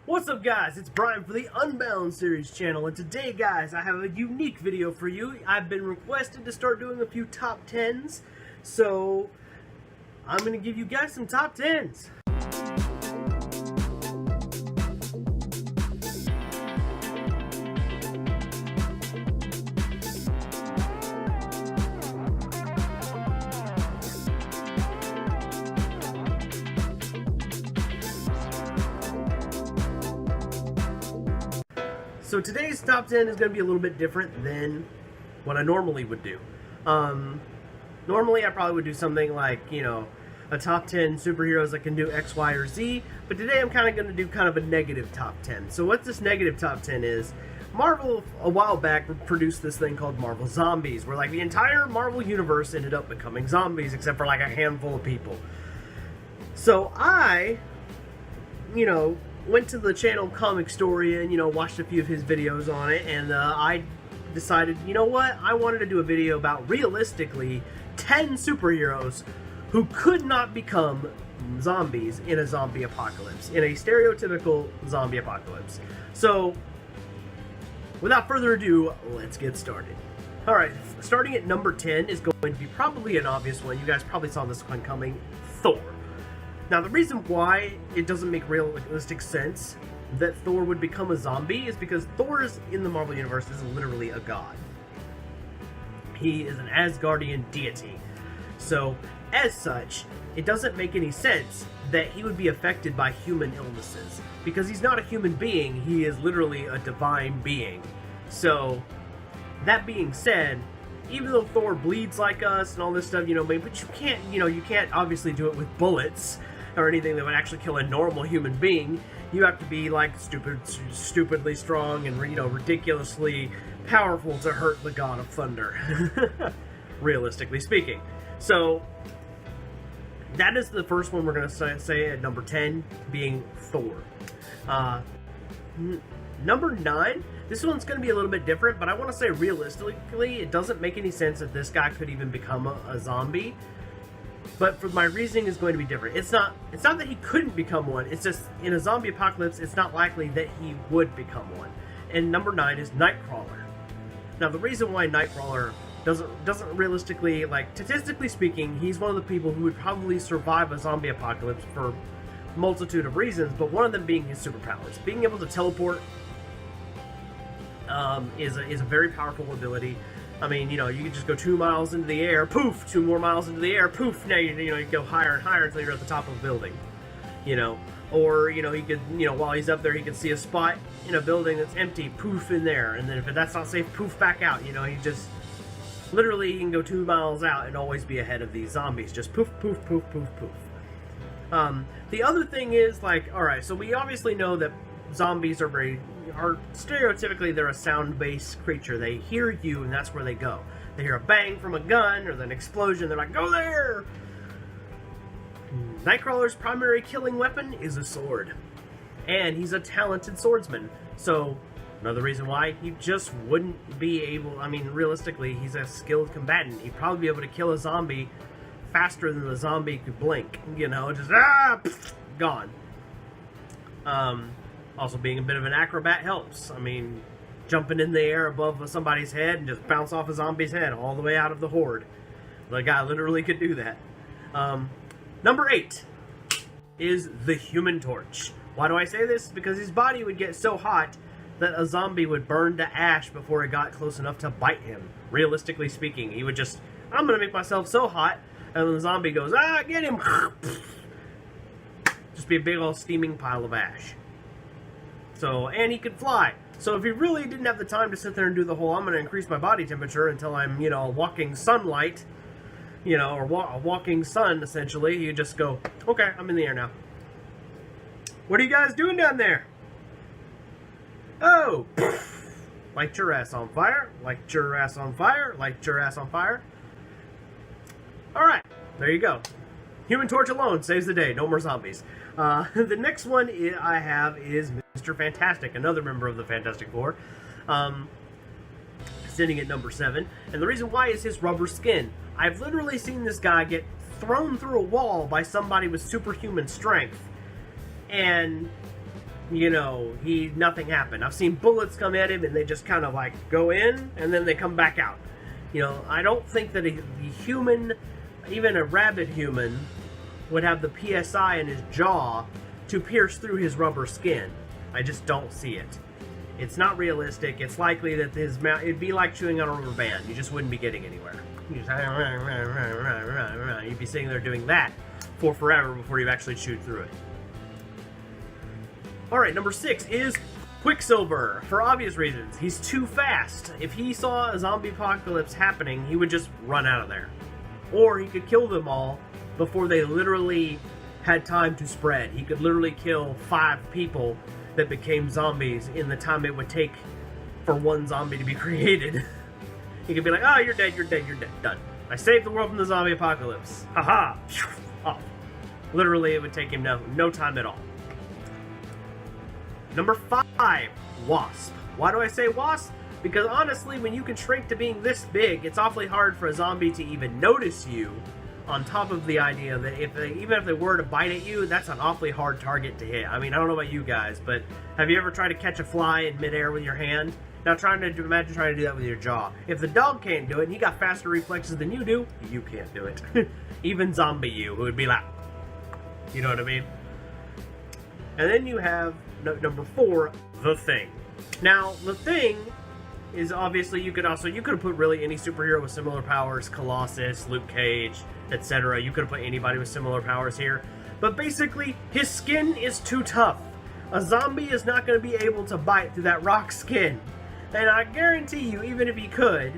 What's up, guys? It's Brian for the Unbound series channel, and today, guys, I have a unique video for you. I've been requested to start doing a few top 10s, so I'm going to give you guys some top 10s. So today's top 10 is going to be a little bit different than what I normally would do. Normally I probably would do something like, a top 10 superheroes that can do X, Y, or Z, but today I'm kind of going to do kind of a negative top 10. So what this negative top 10 is, Marvel a while back produced this thing called Marvel Zombies, where like the entire Marvel universe ended up becoming zombies except for like a handful of people. So I, went to the channel Comic Story and, watched a few of his videos on it, and I decided, you know what, I wanted to do a video about realistically 10 superheroes who could not become zombies in a zombie apocalypse, in a stereotypical zombie apocalypse. So, without further ado, let's get started. Alright, starting at number 10 is going to be probably an obvious one. You guys probably saw this one coming, Thor. Now, the reason why it doesn't make realistic sense that Thor would become a zombie is because Thor in the Marvel Universe is literally a god. He is an Asgardian deity. So, as such, it doesn't make any sense that he would be affected by human illnesses. Because he's not a human being, he is literally a divine being. So, that being said, even though Thor bleeds like us and all this stuff, but you can't obviously do it with bullets or anything that would actually kill a normal human being. You have to be like stupidly strong and ridiculously powerful to hurt the god of thunder, realistically speaking. So that is the first one we're going to say at number 10, being Thor. Number 9, this one's going to be a little bit different, but I want to say realistically, it doesn't make any sense that this guy could even become a zombie. But for my reasoning is going to be different. It's not that he couldn't become one. It's just in a zombie apocalypse, it's not likely that he would become one. And number 9 is Nightcrawler. Now, the reason why Nightcrawler doesn't realistically, statistically speaking, he's one of the people who would probably survive a zombie apocalypse for a multitude of reasons, but one of them being his superpowers. Being able to teleport is a very powerful ability. I mean, you can just go 2 miles into the air, poof, 2 more miles into the air, poof, now you go higher and higher until you're at the top of a building, or, he could, while he's up there, he could see a spot in a building that's empty, poof, in there, and then if that's not safe, poof, back out, he just, literally, he can go 2 miles out and always be ahead of these zombies, just poof, poof, poof, poof, poof. The other thing is, alright, so we obviously know that zombies are stereotypically, they're a sound-based creature. They hear you, and that's where they go. They hear a bang from a gun, or an explosion, they're like, go there! Nightcrawler's primary killing weapon is a sword. And he's a talented swordsman. So, another reason why he just wouldn't be able, realistically, he's a skilled combatant. He'd probably be able to kill a zombie faster than the zombie could blink. Just, gone. Also, being a bit of an acrobat helps. Jumping in the air above somebody's head and just bounce off a zombie's head all the way out of the horde. The guy literally could do that. Number 8 is the Human Torch. Why do I say this? Because his body would get so hot that a zombie would burn to ash before it got close enough to bite him. Realistically speaking, he would just, I'm going to make myself so hot, and when the zombie goes, get him! Just be a big old steaming pile of ash. So, and he could fly. So if he really didn't have the time to sit there and do the whole, I'm going to increase my body temperature until I'm, walking sunlight, or a walking sun, essentially, you just go, okay, I'm in the air now. What are you guys doing down there? Oh! Light your ass on fire, light your ass on fire, light your ass on fire. Alright, there you go. Human Torch alone saves the day, no more zombies. The next one I have is Mr. Fantastic, another member of the Fantastic Four, sitting at number 7. And the reason why is his rubber skin. I've literally seen this guy get thrown through a wall by somebody with superhuman strength, and you know, nothing happened. I've seen bullets come at him and they just kind of like go in and then they come back out. You know, I don't think that a human, even a rabid human, would have the PSI in his jaw to pierce through his rubber skin. I just don't see it. It's not realistic. It's likely that his mouth, it'd be like chewing on a rubber band. You just wouldn't be getting anywhere. You'd be sitting there doing that for forever before you actually chewed through it. Alright, number 6 is Quicksilver. For obvious reasons. He's too fast. If he saw a zombie apocalypse happening, he would just run out of there. Or he could kill them all before they literally had time to spread. He could literally kill 5 people that became zombies in the time it would take for one zombie to be created. He could be like, oh, you're dead, you're dead, you're dead. Done. I saved the world from the zombie apocalypse. Haha. Off. Literally, it would take him no time at all. Number 5, Wasp. Why do I say Wasp? Because honestly, when you can shrink to being this big, it's awfully hard for a zombie to even notice you, on top of the idea that even if they were to bite at you, that's an awfully hard target to hit. I mean, I don't know about you guys, but have you ever tried to catch a fly in midair with your hand? Now imagine trying to do that with your jaw. If the dog can't do it, and he got faster reflexes than you do, you can't do it. Even zombie you, who would be like, you know what I mean? And then you have number 4, The Thing. Now, The Thing is obviously, you could have put really any superhero with similar powers, Colossus, Luke Cage, etc. You could have put anybody with similar powers here. But basically, his skin is too tough. A zombie is not going to be able to bite through that rock skin. And I guarantee you, even if he could,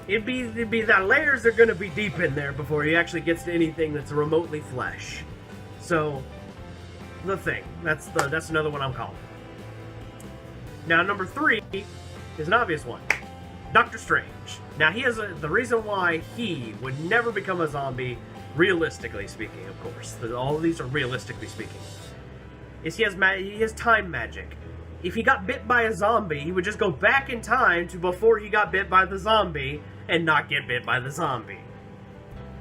it'd be that layers are going to be deep in there before he actually gets to anything that's remotely flesh. So, The Thing. That's another one I'm calling. Now, number 3 is an obvious one. Doctor Strange. Now, he has the reason why he would never become a zombie, realistically speaking, of course. All of these are realistically speaking. Is he has time magic. If he got bit by a zombie, he would just go back in time to before he got bit by the zombie and not get bit by the zombie.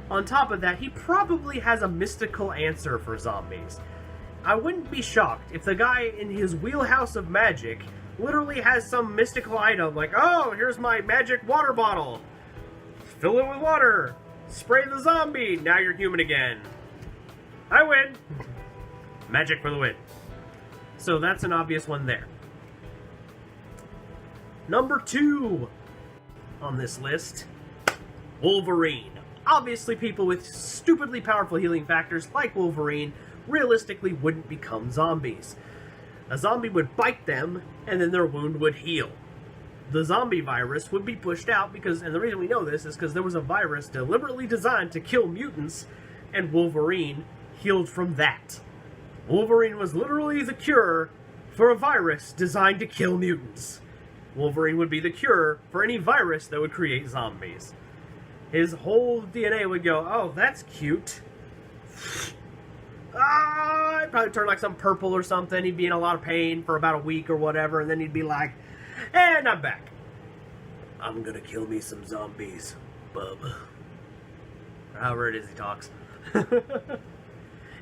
On top of that, he probably has a mystical answer for zombies. I wouldn't be shocked if the guy in his wheelhouse of magic literally has some mystical item like, oh, here's my magic water bottle. Fill it with water. Spray the zombie. Now you're human again. I win. Magic for the win. So that's an obvious one there. Number 2 on this list, Wolverine. Obviously, people with stupidly powerful healing factors like Wolverine realistically wouldn't become zombies. A zombie would bite them, and then their wound would heal. The zombie virus would be pushed out because, and the reason we know this is because there was a virus deliberately designed to kill mutants, and Wolverine healed from that. Wolverine was literally the cure for a virus designed to kill mutants. Wolverine would be the cure for any virus that would create zombies. His whole DNA would go, oh, that's cute. I'd probably turn like some purple or something. He'd be in a lot of pain for about a week or whatever, and then he'd be like, and I'm back. I'm gonna kill me some zombies, bub. Or however it is he talks.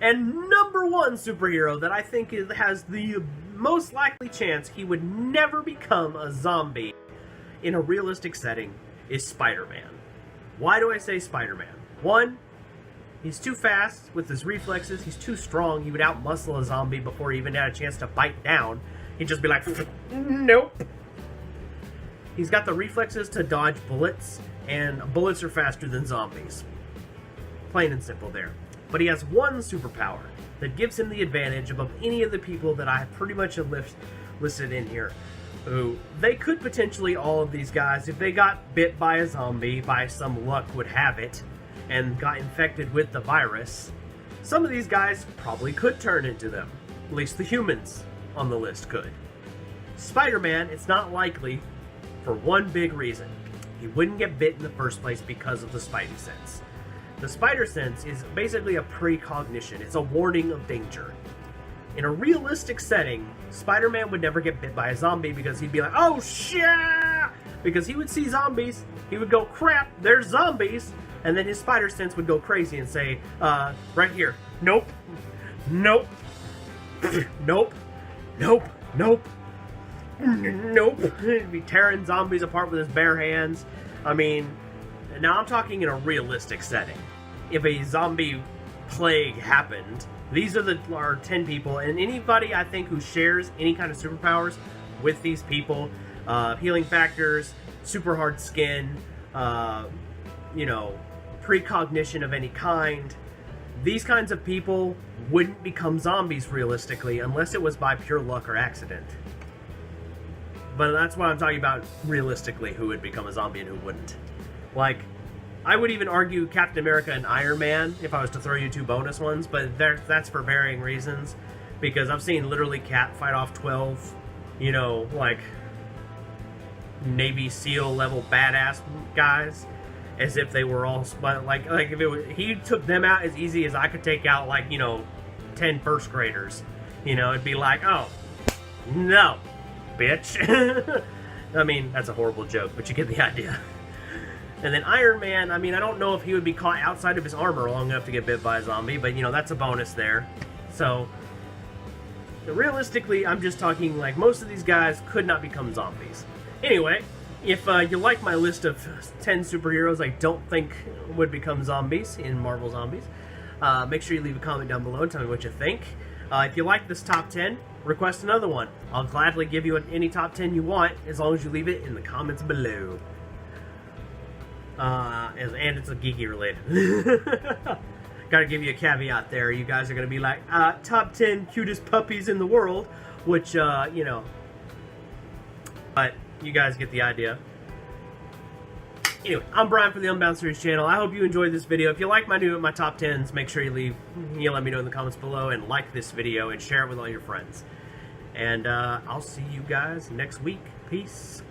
And number 1 superhero that I think has the most likely chance he would never become a zombie in a realistic setting is Spider-Man. Why do I say Spider-Man? 1, he's too fast with his reflexes. He's too strong. He would outmuscle a zombie before he even had a chance to bite down. He'd just be like, nope. He's got the reflexes to dodge bullets, and bullets are faster than zombies. Plain and simple there. But he has one superpower that gives him the advantage above any of the people that I pretty much have listed in here. Who, they could potentially, all of these guys, if they got bit by a zombie, by some luck would have it, and got infected with the virus, some of these guys probably could turn into them. At least the humans on the list could. Spider-Man, it's not likely for one big reason. He wouldn't get bit in the first place because of the Spidey sense. The Spider sense is basically a precognition. It's a warning of danger. In a realistic setting, Spider-Man would never get bit by a zombie because he'd be like, oh shit! Because he would see zombies, he would go, crap, there's zombies, and then his spider sense would go crazy and say, right here, nope, nope, nope, Nope, nope, nope. He'd be tearing zombies apart with his bare hands. I mean, now I'm talking in a realistic setting. If a zombie plague happened, these are our 10 people, and anybody I think who shares any kind of superpowers with these people, healing factors, super hard skin, you know, precognition of any kind, these kinds of people wouldn't become zombies realistically unless it was by pure luck or accident. But that's what I'm talking about realistically, who would become a zombie and who wouldn't. Like, I would even argue Captain America and Iron Man if I was to throw you 2 bonus ones, but that's for varying reasons. Because I've seen literally Cap fight off 12, you know, like, Navy SEAL level badass guys as if they were all, like if it was, he took them out as easy as I could take out, like, you know, 10 first graders. You know, it'd be like, oh, no, bitch. I mean, that's a horrible joke, but you get the idea. And then Iron Man, I mean, I don't know if he would be caught outside of his armor long enough to get bit by a zombie, but, you know, that's a bonus there. So, realistically, I'm just talking, like, most of these guys could not become zombies. Anyway, if you like my list of 10 superheroes I don't think would become zombies in Marvel Zombies, make sure you leave a comment down below and tell me what you think. If you like this top 10, request another one. I'll gladly give you any top 10 you want, as long as you leave it in the comments below. And it's a geeky related. Gotta give you a caveat there. You guys are gonna be like, top 10 cutest puppies in the world, which, you know, but you guys get the idea. Anyway, I'm Brian from the Unbound Series channel. I hope you enjoyed this video. If you like my top 10s, make sure you let me know in the comments below, and like this video and share it with all your friends. And I'll see you guys next week. Peace.